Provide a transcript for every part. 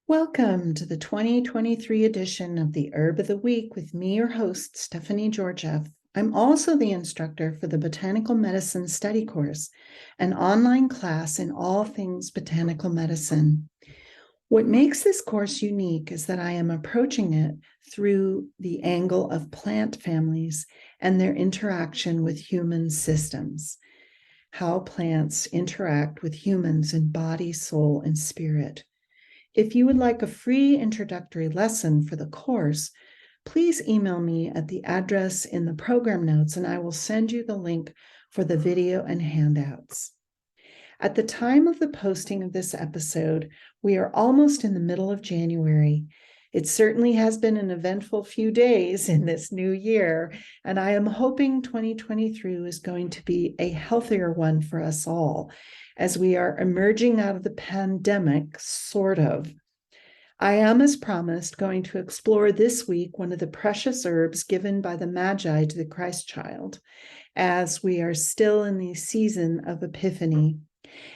Welcome to the 2023 edition of the Herb of the Week with me, your host, Stephanie Georgiev. I'm also the instructor for the Botanical Medicine Study Course, an online class in all things botanical medicine. What makes this course unique is that I am approaching it through the angle of plant families and their interaction with human systems, how plants interact with humans in body, soul, and spirit. If you would like a free introductory lesson for the course, please email me at the address in the program notes and I will send you the link for the video and handouts. At the time of the posting of this episode, we are almost in the middle of January. It certainly has been an eventful few days in this new year, and I am hoping 2023 is going to be a healthier one for us all, as we are emerging out of the pandemic, sort of. I am, as promised, going to explore this week one of the precious herbs given by the Magi to the Christ child, as we are still in the season of Epiphany.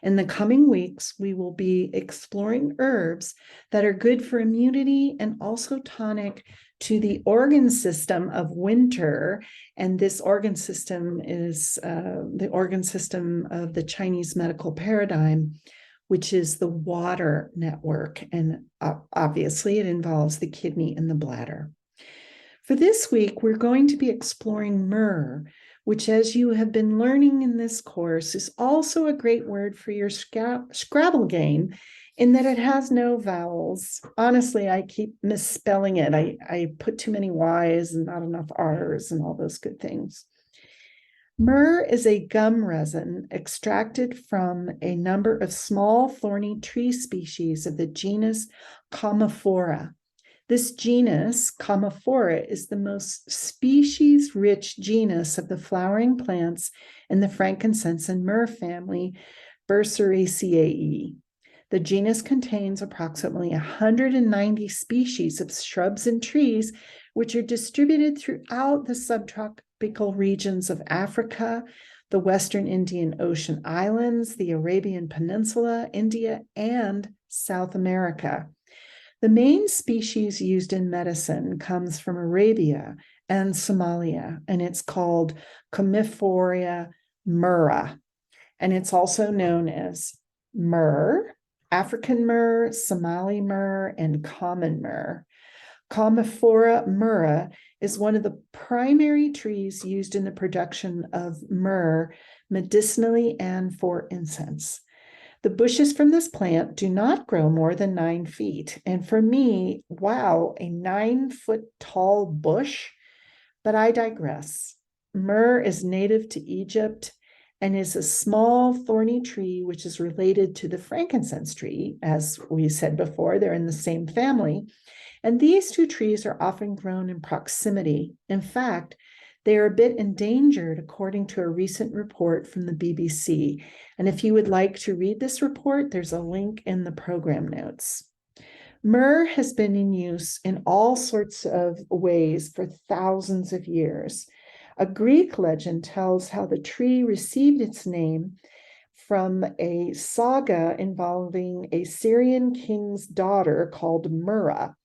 In the coming weeks, we will be exploring herbs that are good for immunity and also tonic to the organ system of winter. And this organ system is the organ system of the Chinese medical paradigm, which is the water network. And obviously, it involves the kidney and the bladder. For this week, we're going to be exploring myrrh, which, as you have been learning in this course, is also a great word for your Scrabble game in that it has no vowels. Honestly, I keep misspelling it. I put too many Y's and not enough R's and all those good things. Myrrh is a gum resin extracted from a number of small thorny tree species of the genus Commiphora. This genus, Commiphora, is the most species-rich genus of the flowering plants in the frankincense and myrrh family, Burseraceae. The genus contains approximately 190 species of shrubs and trees, which are distributed throughout the subtropical regions of Africa, the Western Indian Ocean islands, the Arabian Peninsula, India, and South America. The main species used in medicine comes from Arabia and Somalia, and it's called Commiphora myrrha. And it's also known as myrrh, African myrrh, Somali myrrh, and common myrrh. Commiphora myrrha is one of the primary trees used in the production of myrrh medicinally and for incense. The bushes from this plant do not grow more than 9 feet. And for me, wow, a 9-foot tall bush. But I digress. Myrrh is native to Egypt and is a small thorny tree which is related to the frankincense tree. As we said before, they're in the same family. And these two trees are often grown in proximity. In fact, they are a bit endangered, according to a recent report from the BBC. And if you would like to read this report, there's a link in the program notes. Myrrh has been in use in all sorts of ways for thousands of years. A Greek legend tells how the tree received its name from a saga involving a Syrian king's daughter called Myrrh,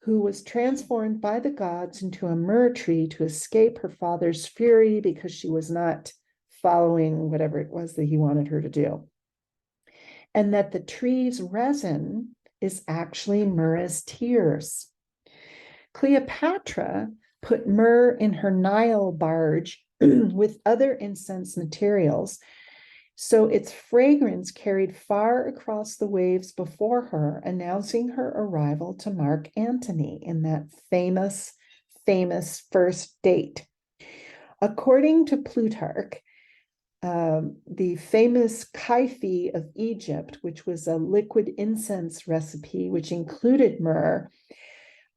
who was transformed by the gods into a myrrh tree to escape her father's fury because she was not following whatever it was that he wanted her to do. And that the tree's resin is actually myrrh's tears. Cleopatra put myrrh in her Nile barge with other incense materials, so its fragrance carried far across the waves before her, announcing her arrival to Mark Antony in that famous first date. According to Plutarch, the famous kaifi of Egypt, which was a liquid incense recipe which included myrrh,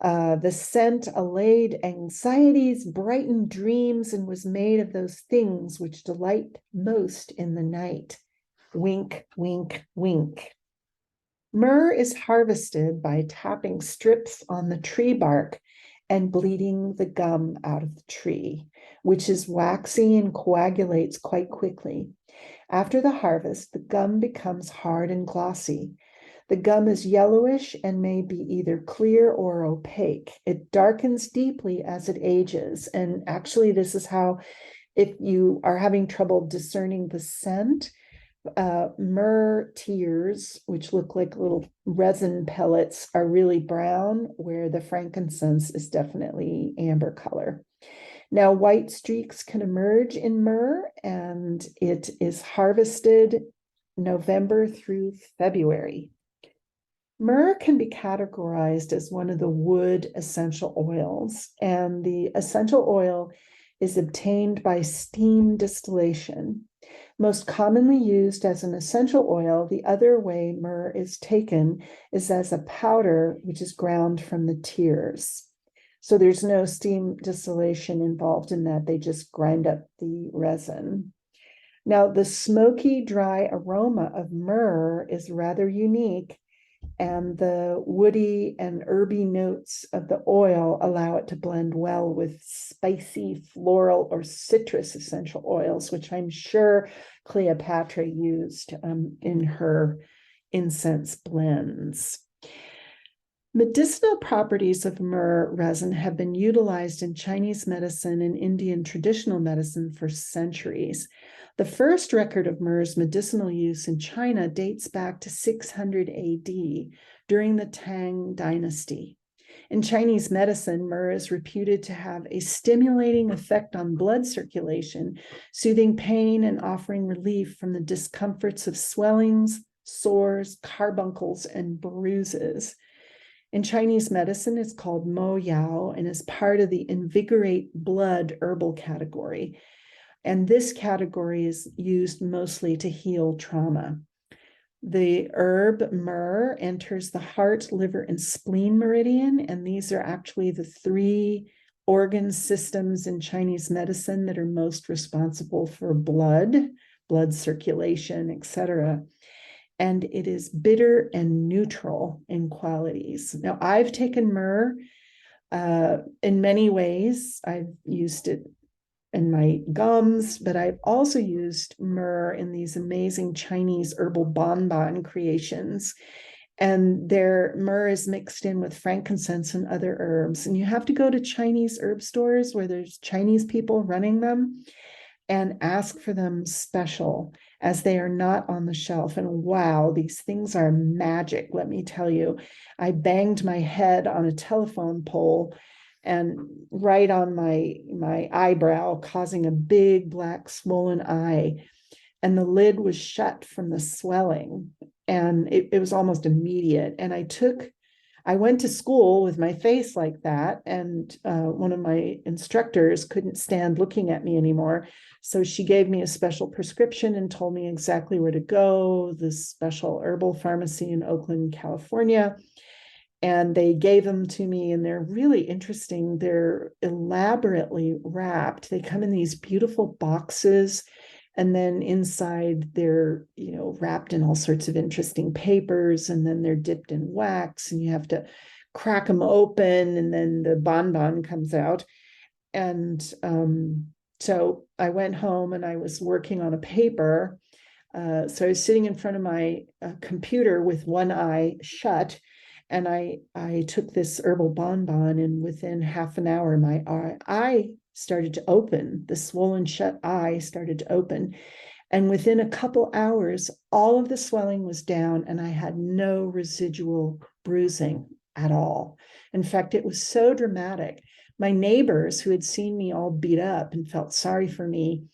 the scent allayed anxieties, brightened dreams, and was made of those things which delight most in the night. Wink, wink, wink. Myrrh is harvested by tapping strips on the tree bark and bleeding the gum out of the tree, which is waxy and coagulates quite quickly. After the harvest, the gum becomes hard and glossy. The gum is yellowish and may be either clear or opaque. It darkens deeply as it ages. And actually, this is how, if you are having trouble discerning the scent, myrrh tears, which look like little resin pellets, are really brown, where the frankincense is definitely amber color. Now, white streaks can emerge in myrrh, and it is harvested November through February. Myrrh can be categorized as one of the wood essential oils, and the essential oil is obtained by steam distillation. Most commonly used as an essential oil, the other way myrrh is taken is as a powder, which is ground from the tears. So there's no steam distillation involved in that. They just grind up the resin. Now, the smoky, dry aroma of myrrh is rather unique, and the woody and herby notes of the oil allow it to blend well with spicy, floral, or citrus essential oils, which I'm sure Cleopatra used in her incense blends. Medicinal properties of myrrh resin have been utilized in Chinese medicine and Indian traditional medicine for centuries. The first record of myrrh's medicinal use in China dates back to 600 AD during the Tang Dynasty. In Chinese medicine, myrrh is reputed to have a stimulating effect on blood circulation, soothing pain and offering relief from the discomforts of swellings, sores, carbuncles, and bruises. In Chinese medicine, it's called mo yao and is part of the invigorate blood herbal category. And this category is used mostly to heal trauma. The herb myrrh enters the heart, liver, and spleen meridian, and these are actually the three organ systems in Chinese medicine that are most responsible for blood circulation, etc. And it is bitter and neutral in qualities. Now, I've taken myrrh in many ways. I've used it in my gums, but I've also used myrrh in these amazing Chinese herbal bonbon creations. And their myrrh is mixed in with frankincense and other herbs. And you have to go to Chinese herb stores where there's Chinese people running them and ask for them special, as they are not on the shelf. And wow, these things are magic, let me tell you. I banged my head on a telephone pole and right on my eyebrow, causing a big black swollen eye. And the lid was shut from the swelling. And it was almost immediate. And I went to school with my face like that, and one of my instructors couldn't stand looking at me anymore. So she gave me a special prescription and told me exactly where to go, this special herbal pharmacy in Oakland, California. And they gave them to me, and they're really interesting. They're elaborately wrapped. They come in these beautiful boxes, and then inside they're, wrapped in all sorts of interesting papers, and then they're dipped in wax, and you have to crack them open, and then the bonbon comes out. And so I went home and I was working on a paper. So I was sitting in front of my computer with one eye shut, and I took this herbal bonbon, and within half an hour, my eye started to open. The swollen shut eye started to open. And within a couple hours, all of the swelling was down, and I had no residual bruising at all. In fact, it was so dramatic. My neighbors, who had seen me all beat up and felt sorry for me,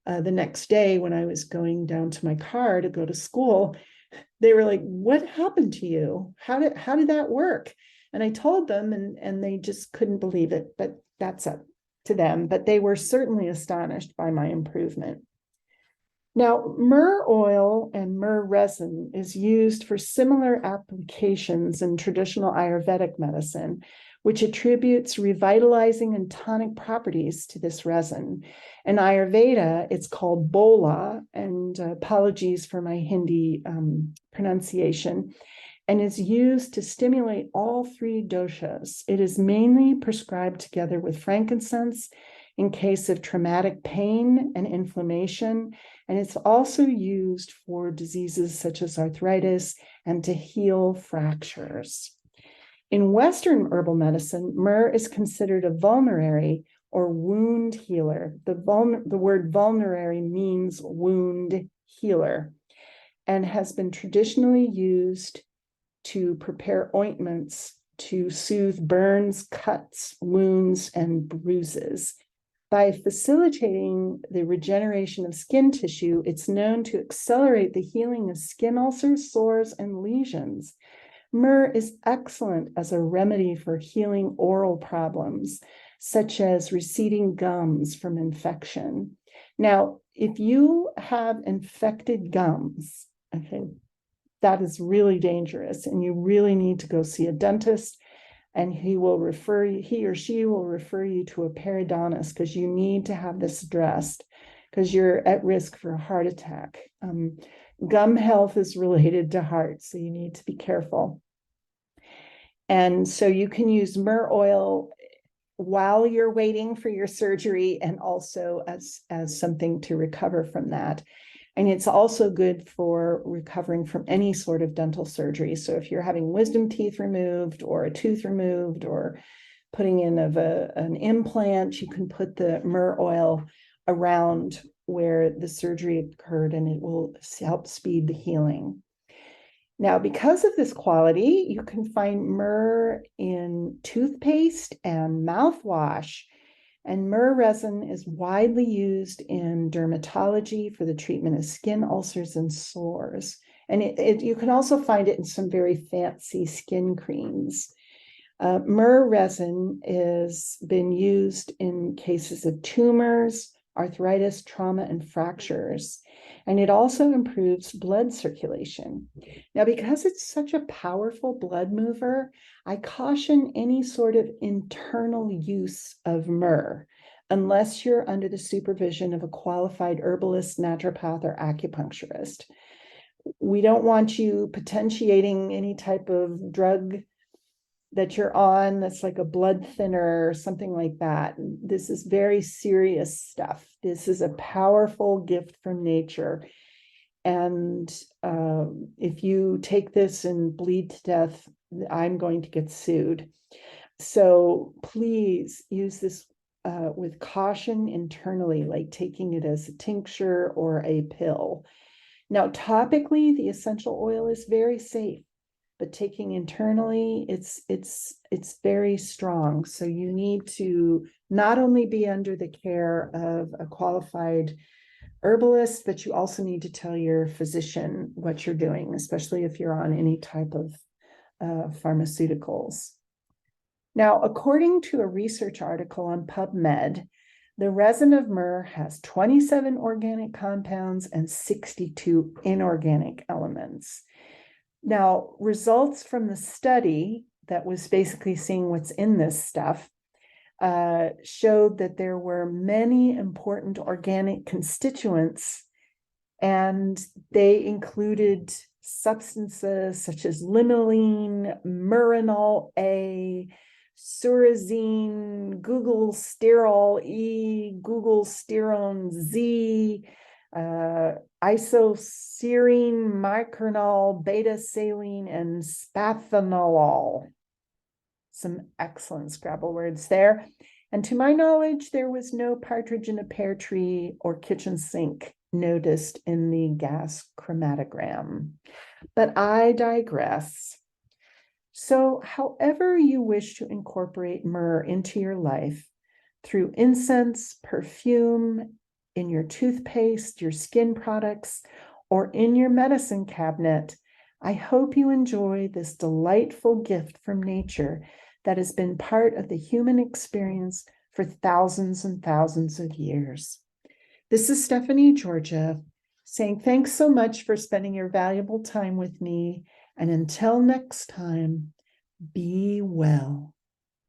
the next day when I was going down to my car to go to school, they were like, "What happened to you? How did that work?" And I told them, and they just couldn't believe it, but that's up to them. But they were certainly astonished by my improvement. Now, myrrh oil and myrrh resin is used for similar applications in traditional Ayurvedic medicine, which attributes revitalizing and tonic properties to this resin. In Ayurveda, it's called bola, and apologies for my Hindi pronunciation, and is used to stimulate all three doshas. It is mainly prescribed together with frankincense in case of traumatic pain and inflammation. And it's also used for diseases such as arthritis and to heal fractures. In Western herbal medicine, myrrh is considered a vulnerary or wound healer. The word vulnerary means wound healer and has been traditionally used to prepare ointments to soothe burns, cuts, wounds, and bruises. By facilitating the regeneration of skin tissue, it's known to accelerate the healing of skin ulcers, sores, and lesions. Myrrh is excellent as a remedy for healing oral problems, such as receding gums from infection. Now, if you have infected gums, okay, that is really dangerous, and you really need to go see a dentist, and he or she will refer you to a periodontist because you need to have this addressed because you're at risk for a heart attack. Gum health is related to heart, so you need to be careful. And so you can use myrrh oil while you're waiting for your surgery and also as something to recover from that. And it's also good for recovering from any sort of dental surgery. So if you're having wisdom teeth removed or a tooth removed or putting in an implant, you can put the myrrh oil around where the surgery occurred and it will help speed the healing. Now, because of this quality, you can find myrrh in toothpaste and mouthwash. And myrrh resin is widely used in dermatology for the treatment of skin ulcers and sores. And you can also find it in some very fancy skin creams. Myrrh resin has been used in cases of tumors, arthritis, trauma, and fractures. And it also improves blood circulation. Now, because it's such a powerful blood mover, I caution any sort of internal use of myrrh unless you're under the supervision of a qualified herbalist, naturopath, or acupuncturist. We don't want you potentiating any type of drug that you're on that's like a blood thinner or something like that. This is very serious stuff. This is a powerful gift from nature. And if you take this and bleed to death, I'm going to get sued. So please use this with caution internally, like taking it as a tincture or a pill. Now, topically, the essential oil is very safe, but taking internally, it's very strong. So you need to not only be under the care of a qualified herbalist, but you also need to tell your physician what you're doing, especially if you're on any type of pharmaceuticals. Now, according to a research article on PubMed, the resin of myrrh has 27 organic compounds and 62 inorganic elements. Now, results from the study that was basically seeing what's in this stuff showed that there were many important organic constituents, and they included substances such as limonene, myrrhinol A, surazine, guggelsterol E, guggelsterone Z, isoserine, micronol, beta-saline, and spathanolol. Some excellent Scrabble words there. And to my knowledge, there was no partridge in a pear tree or kitchen sink noticed in the gas chromatogram. But I digress. So however you wish to incorporate myrrh into your life, through incense, perfume, in your toothpaste, your skin products, or in your medicine cabinet, I hope you enjoy this delightful gift from nature that has been part of the human experience for thousands and thousands of years. This is Stephanie Georgia saying thanks so much for spending your valuable time with me. And until next time, be well.